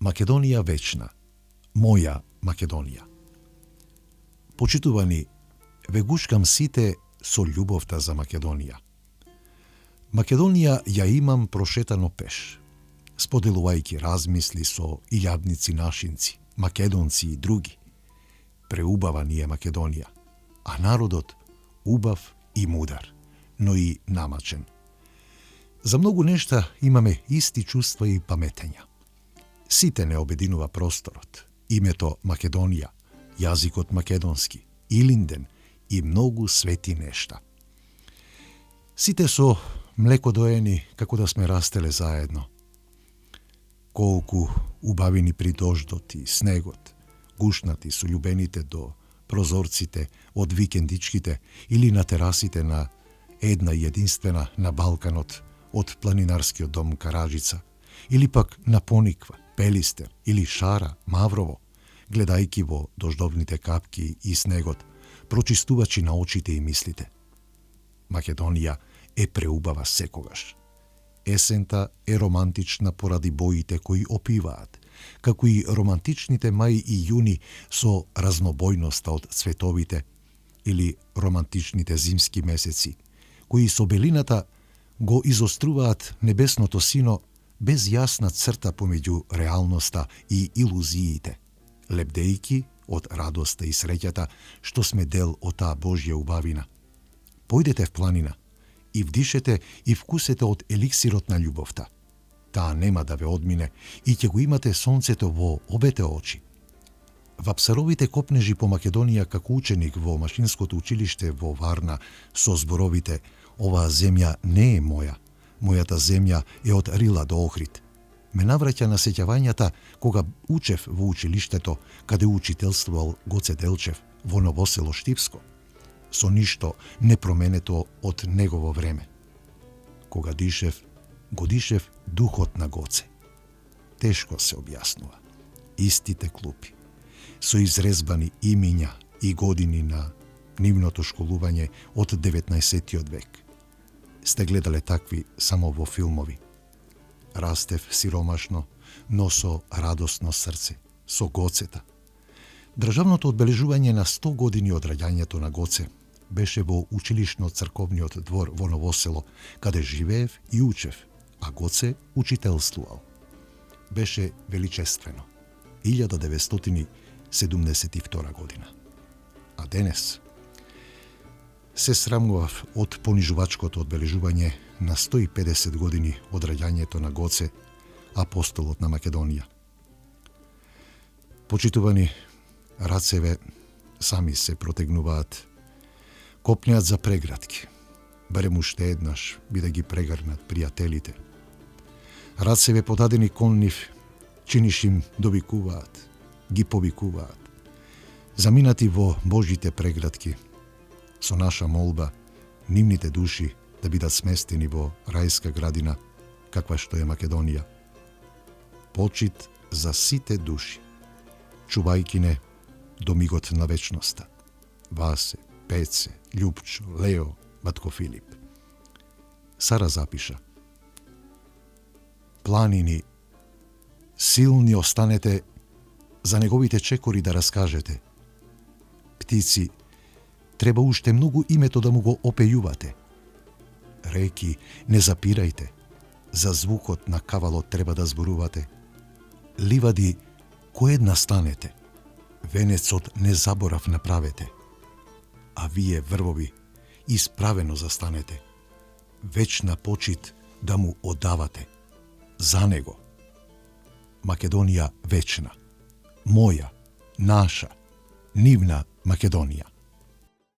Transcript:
Македонија вечна, моја Македонија. Почитувани, ве гушкам сите со љубовта за Македонија. Македонија ја имам прошетано пеш, споделувајќи размисли со илјадници нашинци, македонци и други. Преубава ни е Македонија, а народот убав и мудар, но и намачен. За многу нешта имаме исти чувства и паметења. Сите не обединува просторот, името Македонија, јазикот македонски, Илинден и многу свети нешта. Сите со млеко доени како да сме растеле заедно. Колку убавини при дождот и снегот, гушнати со љубените до прозорците од викендичките или на терасите на една и единствена на Балканот од планинарскиот дом Караджица, или пак на Пониква, Пелистер или Шара, Маврово, гледајки во дождовните капки и снегот, прочистувачи на очите и мислите. Македонија е преубава секогаш. Есента е романтична поради боите кои опиваат, како и романтичните мај и јуни со разнобојноста од цветовите, или романтичните зимски месеци, кои со белината го изоструваат небесното сино без јасна црта помеѓу реалноста и илузиите, лебдејки од радоста и среќата што сме дел од таа Божја убавина. Појдете в планина и вдишете и вкусете од еликсирот на љубовта. Таа нема да ве одмине и ќе го имате сонцето во обете очи. Вапсаровите копнежи по Македонија како ученик во машинското училиште во Варна со зборовите «Оваа земја не е моја, мојата земја е од Рила до Охрид», ме навраќа на сеќавањата кога учев во училиштето каде учителствувал Гоце Делчев во Новосело Штипско, со ништо не променето од негово време. Кога дишев, го дишев духот на Гоце. Тешко се објаснува. Истите клупи, со изрезбани имиња и години на нивното школување од 19. век. Сте гледале такви само во филмови. Растев сиромашно, но со радосно срце, со Гоцета. Државното одбележување на 100 години од раѓањето на Гоце беше во училишно црковниот двор во Новосело, каде живеев и учев, а Гоце учителствувал. Беше величествено. 1972 година. А денес се срамував од понижувачкото одбележување на 150 години од раѓањето на Гоце, апостолот на Македонија. Почитувани, рацеве сами се протегнуваат, копнеат за прегратки, барем уште еднаш би да ги прегрнат пријателите. Рацеве подадени кон нив, чиниш им довикуваат, ги повикуваат, заминати во Божите прегратки, со наша молба, нивните души да бидат сместени во рајска градина, каква што е Македонија. Почит за сите души, чувајки не до мигот на вечноста. Васе, Пеце, Љупчо, Лео, Батко Филип. Сара запиша: планини, силни останете за неговите чекори да раскажете. Птици, треба уште многу името да му го опејувате. Реки, не запирајте, за звукот на кавалот треба да зборувате. Ливади, коедна станете, венецот не заборав направете. А вие, врвови, исправено застанете, вечна почит да му одавате. За него. Македонија вечна, моја, наша, нивна Македонија.